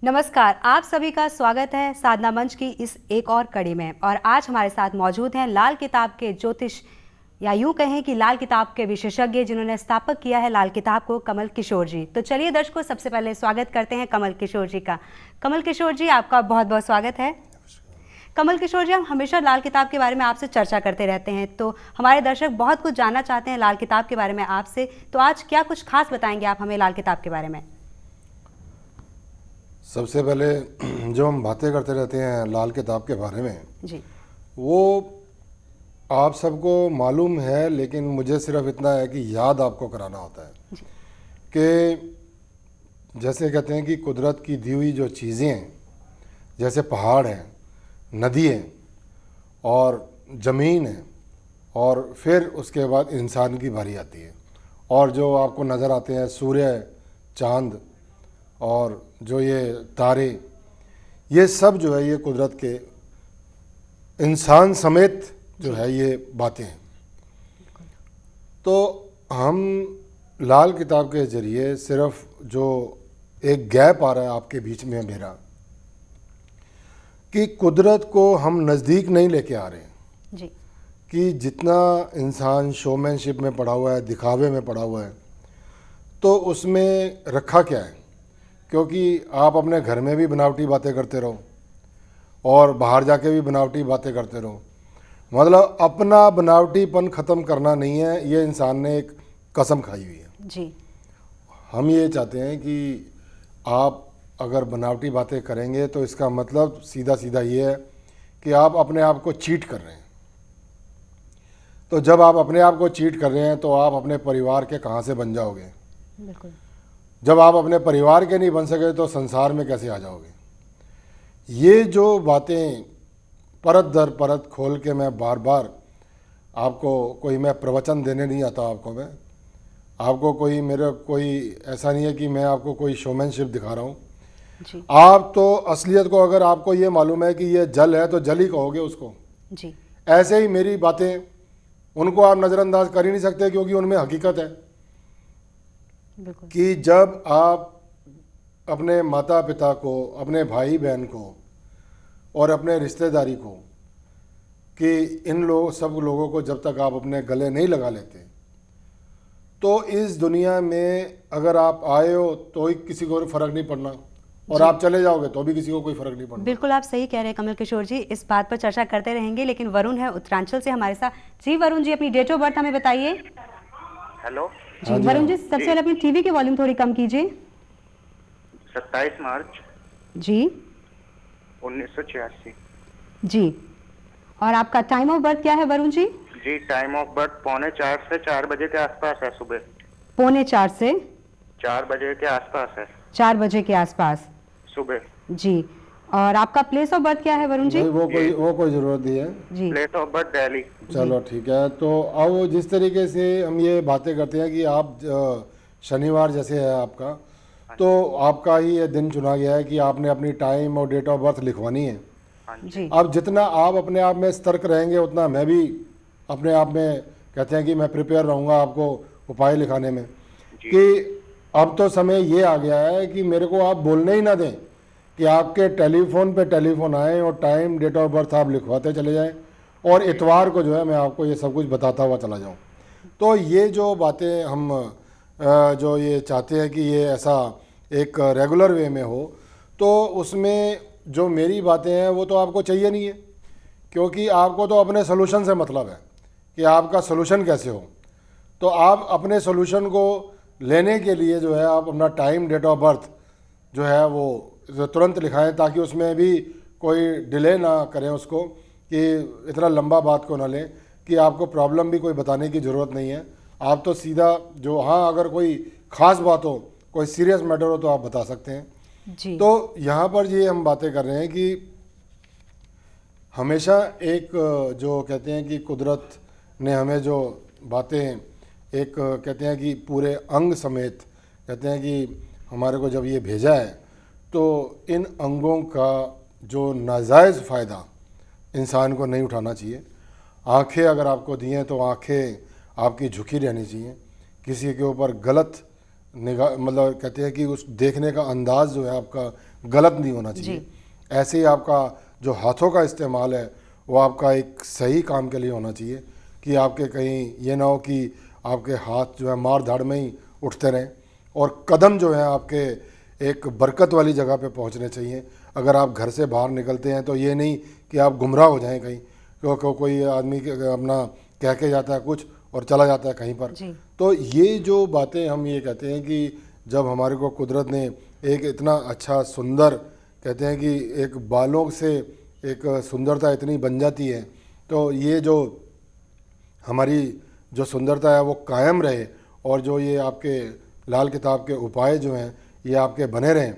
नमस्कार, आप सभी का स्वागत है साधना मंच की इस एक और कड़ी में। और आज हमारे साथ मौजूद हैं लाल किताब के ज्योतिष या यूं कहें कि लाल किताब के विशेषज्ञ जिन्होंने स्थापक किया है लाल किताब को, कमल किशोर जी। तो चलिए दर्शकों, सबसे पहले स्वागत करते हैं कमल किशोर जी का। कमल किशोर जी, आपका बहुत बहुत स्वागत है। कमल किशोर जी, हम हमेशा लाल किताब के बारे में आपसे चर्चा करते रहते हैं, तो हमारे दर्शक बहुत कुछ जानना चाहते हैं लाल किताब के बारे में आपसे। तो आज क्या कुछ खास बताएंगे आप हमें लाल किताब के बारे में? सबसे पहले जो हम बातें करते रहते हैं लाल किताब के बारे में जी, वो आप सबको मालूम है, लेकिन मुझे सिर्फ इतना है कि याद आपको कराना होता है कि जैसे कहते हैं कि कुदरत की दी हुई जो चीज़ें हैं, जैसे पहाड़ हैं, नदी है और ज़मीन है, और फिर उसके बाद इंसान की बारी आती है। और जो आपको नज़र आते हैं सूर्य, चाँद और जो ये तारे, ये सब जो है ये कुदरत के इंसान समेत जो है ये बातें हैं। तो हम लाल किताब के ज़रिए सिर्फ जो एक गैप आ रहा है आपके बीच में मेरा, कि कुदरत को हम नज़दीक नहीं लेके आ रहे हैं जी, कि जितना इंसान शोमैनशिप में पड़ा हुआ है, दिखावे में पड़ा हुआ है, तो उसमें रखा क्या है। क्योंकि आप अपने घर में भी बनावटी बातें करते रहो और बाहर जाके भी बनावटी बातें करते रहो, मतलब अपना बनावटीपन ख़त्म करना नहीं है। ये इंसान ने एक कसम खाई हुई है। जी, हम ये चाहते हैं कि आप अगर बनावटी बातें करेंगे तो इसका मतलब सीधा सीधा ये है कि आप अपने आप को चीट कर रहे हैं। तो जब आप अपने आप को चीट कर रहे हैं तो आप अपने परिवार के कहाँ से बन जाओगे। बिल्कुल। जब आप अपने परिवार के नहीं बन सके तो संसार में कैसे आ जाओगे। ये जो बातें परत दर परत खोल के मैं बार बार आपको, कोई मैं प्रवचन देने नहीं आता आपको कोई ऐसा नहीं है कि मैं आपको कोई शोमैनशिप दिखा रहा हूँ। जी, आप तो असलियत को, अगर आपको ये मालूम है कि ये जल है तो जल ही कहोगे उसको। जी, ऐसे ही मेरी बातें, उनको आप नज़रअंदाज कर ही नहीं सकते, क्योंकि उनमें हकीकत है बिल्कुल। कि जब आप अपने माता पिता को, अपने भाई बहन को और अपने रिश्तेदारी को, कि इन सब लोगों को जब तक आप अपने गले नहीं लगा लेते, तो इस दुनिया में अगर आप आए हो तो ही किसी को फ़र्क नहीं पड़ना, और आप चले जाओगे तो भी किसी को कोई फ़र्क नहीं पड़ना। बिल्कुल आप सही कह रहे हैं कमल किशोर जी, इस बात पर चर्चा करते रहेंगे। लेकिन वरुण है उत्तरांचल से हमारे साथ। जी वरुण जी, अपनी डेट ऑफ बर्थ हमें बताइए। हेलो जी हाँ जी, वरुण हाँ। जी, सबसे पहले अपनी टीवी की वॉल्यूम थोड़ी कम कीजिए। 27 मार्च जी, 1986। जी, और आपका टाइम ऑफ बर्थ क्या है वरुण जी? जी, टाइम ऑफ बर्थ 3:45 से 4 बजे के आसपास है। सुबह 3:45 से 4 बजे के आसपास है 4 बजे के आसपास। सुबह। जी, और आपका प्लेस ऑफ बर्थ क्या है वरुण जी? नहीं, वो कोई ज़रूरत नहीं है। जी, प्लेस ऑफ बर्थ दिल्ली। चलो ठीक है। तो अब जिस तरीके से हम ये बातें करते हैं कि आप शनिवार जैसे है आपका, तो आपका ही ये दिन चुना गया है कि आपने अपनी टाइम और डेट ऑफ बर्थ लिखवानी है। हाँ जी। जी, अब जितना आप अपने आप में सतर्क रहेंगे, उतना मैं भी अपने आप में, कहते हैं कि मैं प्रिपेयर रहूँगा आपको उपाय लिखाने में। जी। कि अब तो समय ये आ गया है कि मेरे को आप बोलने ही ना दें, कि आपके टेलीफोन पे टेलीफोन आए और टाइम डेट ऑफ बर्थ आप लिखवाते चले जाएं, और इतवार को जो है मैं आपको ये सब कुछ बताता हुआ चला जाऊं। तो ये जो बातें हम जो ये चाहते हैं कि ये ऐसा एक रेगुलर वे में हो, तो उसमें जो मेरी बातें हैं वो तो आपको चाहिए नहीं है, क्योंकि आपको तो अपने सोल्यूशन से मतलब है कि आपका सोल्यूशन कैसे हो। तो आप अपने सोल्यूशन को लेने के लिए जो है आप अपना टाइम डेट ऑफ बर्थ जो है वो तुरंत लिखाएं, ताकि उसमें भी कोई डिले ना करें उसको, कि इतना लंबा बात को ना लें कि आपको प्रॉब्लम भी कोई बताने की ज़रूरत नहीं है। आप तो सीधा जो, हाँ अगर कोई ख़ास बात हो, कोई सीरियस मैटर हो तो आप बता सकते हैं। जी, तो यहाँ पर ये हम बातें कर रहे हैं कि हमेशा एक जो कहते हैं कि कुदरत ने हमें जो बातें एक कहते हैं कि पूरे अंग समेत कहते हैं कि हमारे को जब ये भेजा है, तो इन अंगों का जो नाजायज़ फ़ायदा इंसान को नहीं उठाना चाहिए। आँखें अगर आपको दी हैं तो आँखें आपकी झुकी रहनी चाहिए। किसी के ऊपर गलत निगाह, मतलब कहते हैं कि उस देखने का अंदाज़ जो है आपका गलत नहीं होना चाहिए। ऐसे ही आपका जो हाथों का इस्तेमाल है वो आपका एक सही काम के लिए होना चाहिए, कि आपके कहीं ये ना हो कि आपके हाथ जो है मार धाड़ में ही उठते रहें, और कदम जो है आपके एक बरकत वाली जगह पे पहुंचने चाहिए। अगर आप घर से बाहर निकलते हैं तो ये नहीं कि आप गुमराह हो जाएं कहीं, क्योंकि कोई आदमी अपना कह के जाता है कुछ और चला जाता है कहीं पर। तो ये जो बातें हम ये कहते हैं कि जब हमारे को कुदरत ने एक इतना अच्छा सुंदर, कहते हैं कि एक बालों से एक सुंदरता इतनी बन जाती है, तो ये जो हमारी जो सुंदरता है वो कायम रहे, और जो ये आपके लाल किताब के उपाय जो हैं ये आपके बने रहें।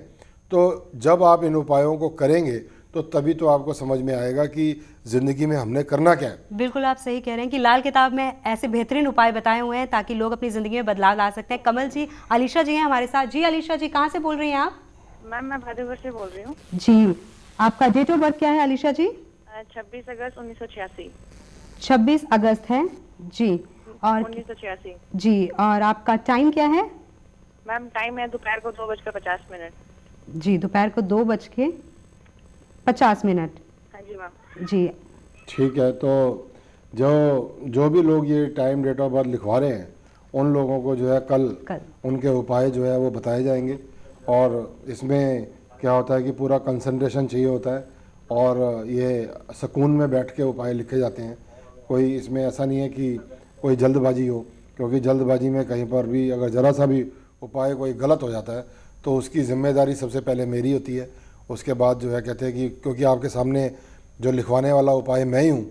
तो जब आप इन उपायों को करेंगे तो तभी तो आपको समझ में आएगा कि ज़िंदगी में हमने करना क्या है। बिल्कुल आप सही कह रहे हैं कि लाल किताब में ऐसे बेहतरीन उपाय बताए हुए हैं ताकि लोग अपनी ज़िंदगी में बदलाव ला सकते हैं। कमल जी, अलीशा जी हैं हमारे साथ। जी अलीशा जी, कहाँ से बोल रही हैं आप? मैम मैं भादुगर से बोल रही हूँ। जी, आपका डेट ऑफ बर्थ क्या है अलीशा जी? 26 अगस्त 1986। 26 अगस्त है जी, और 1986 जी, और आपका टाइम क्या है? मैम टाइम है दोपहर को 2:50। जी, दोपहर को 2:50। हाँ जी मैम। जी ठीक है, तो जो भी लोग ये टाइम डेट ऑफ बर्थ लिखवा रहे हैं उन लोगों को जो है कल उनके उपाय जो है वो बताए जाएंगे। और इसमें क्या होता है कि पूरा कंसंट्रेशन चाहिए होता है, और ये सुकून में बैठ के उपाय लिखे जाते हैं। कोई इसमें ऐसा नहीं है कि कोई जल्दबाजी हो, क्योंकि जल्दबाजी में कहीं पर भी अगर ज़रा सा भी उपाय कोई गलत हो जाता है तो उसकी ज़िम्मेदारी सबसे पहले मेरी होती है। उसके बाद जो है कहते हैं कि क्योंकि आपके सामने जो लिखवाने वाला उपाय मैं ही हूँ,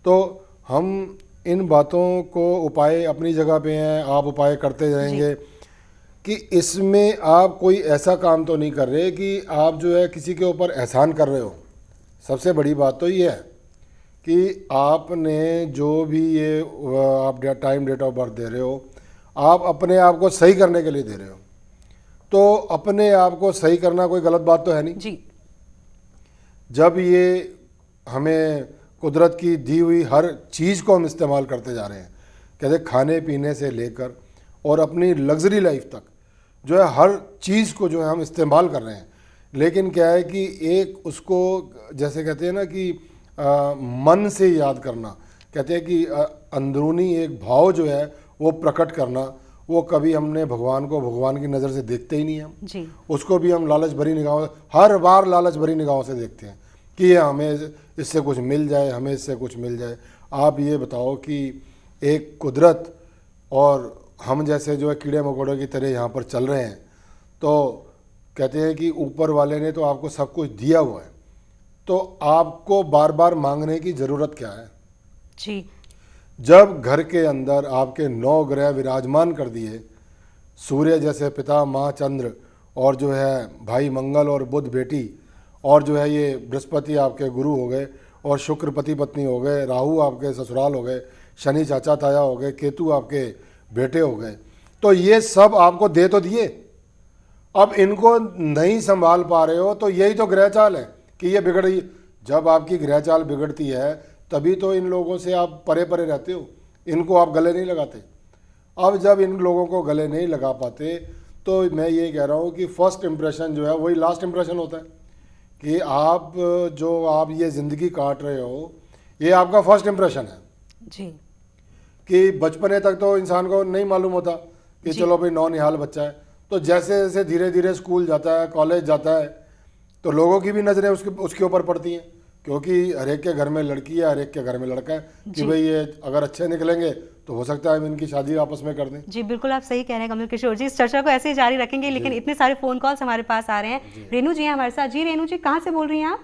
तो हम इन बातों को, उपाय अपनी जगह पे हैं, आप उपाय करते जाएंगे, कि इसमें आप कोई ऐसा काम तो नहीं कर रहे कि आप जो है किसी के ऊपर एहसान कर रहे हो। सबसे बड़ी बात तो ये है कि आपने जो भी ये आप टाइम डेट ऑफ बर्थ दे रहे हो, आप अपने आप को सही करने के लिए दे रहे हो। तो अपने आप को सही करना कोई गलत बात तो है नहीं जी। जब ये हमें कुदरत की दी हुई हर चीज़ को हम इस्तेमाल करते जा रहे हैं, कहते खाने पीने से लेकर और अपनी लग्जरी लाइफ तक जो है हर चीज़ को जो है हम इस्तेमाल कर रहे हैं, लेकिन क्या है कि एक उसको जैसे कहते हैं ना कि मन से याद करना, कहते हैं कि अंदरूनी एक भाव जो है वो प्रकट करना, वो कभी हमने भगवान को भगवान की नज़र से देखते ही नहीं हम जी। उसको भी हम लालच भरी निगाहों, हर बार लालच भरी निगाहों से देखते हैं कि ये हमें इससे कुछ मिल जाए, हमें इससे कुछ मिल जाए। आप ये बताओ कि एक कुदरत और हम जैसे जो है कीड़े मकोड़ों की तरह यहाँ पर चल रहे हैं, तो कहते हैं कि ऊपर वाले ने तो आपको सब कुछ दिया हुआ है, तो आपको बार बार मांगने की ज़रूरत क्या है? जी। जब घर के अंदर आपके 9 ग्रह विराजमान कर दिए, सूर्य जैसे पिता, माँ चंद्र, और जो है भाई मंगल और बुध बेटी, और जो है ये बृहस्पति आपके गुरु हो गए, और शुक्र पति पत्नी हो गए, राहु आपके ससुराल हो गए, शनि चाचा ताया हो गए, केतु आपके बेटे हो गए, तो ये सब आपको दे तो दिए। अब इनको नहीं संभाल पा रहे हो, तो यही तो ग्रह चाल है कि ये बिगड़ रही। जब आपकी ग्रह चाल बिगड़ती है तभी तो इन लोगों से आप परे परे रहते हो, इनको आप गले नहीं लगाते। अब जब इन लोगों को गले नहीं लगा पाते तो मैं ये कह रहा हूँ कि फर्स्ट इम्प्रेशन जो है वही लास्ट इम्प्रेशन होता है, कि आप जो आप ये ज़िंदगी काट रहे हो ये आपका फर्स्ट इम्प्रेशन है जी। कि बचपने तक तो इंसान को नहीं मालूम होता कि चलो भाई नौनिहाल बच्चा है, तो जैसे जैसे धीरे धीरे स्कूल जाता है, कॉलेज जाता है, तो लोगों की भी नज़रें उसके ऊपर पड़ती हैं, क्योंकि हर एक के घर में लड़की है, हर एक के घर में लड़का है, कि भाई ये अगर अच्छे निकलेंगे तो हो सकता है हम इनकी शादी आपस में कर दें। जी बिल्कुल आप सही कह रहे हैं कमल किशोर जी। इस चर्चा को ऐसे ही जारी रखेंगे, लेकिन इतने सारे फोन कॉल्स हमारे पास आ रहे हैं। रेनू जी हैं हमारे साथ। जी रेनू जी, कहाँ से बोल रही हैं आप?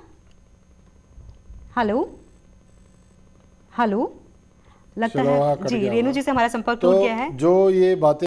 हेलो हेलो, लगता है जी रेनू जी से हमारा संपर्क टूट गया है। जो ये बातें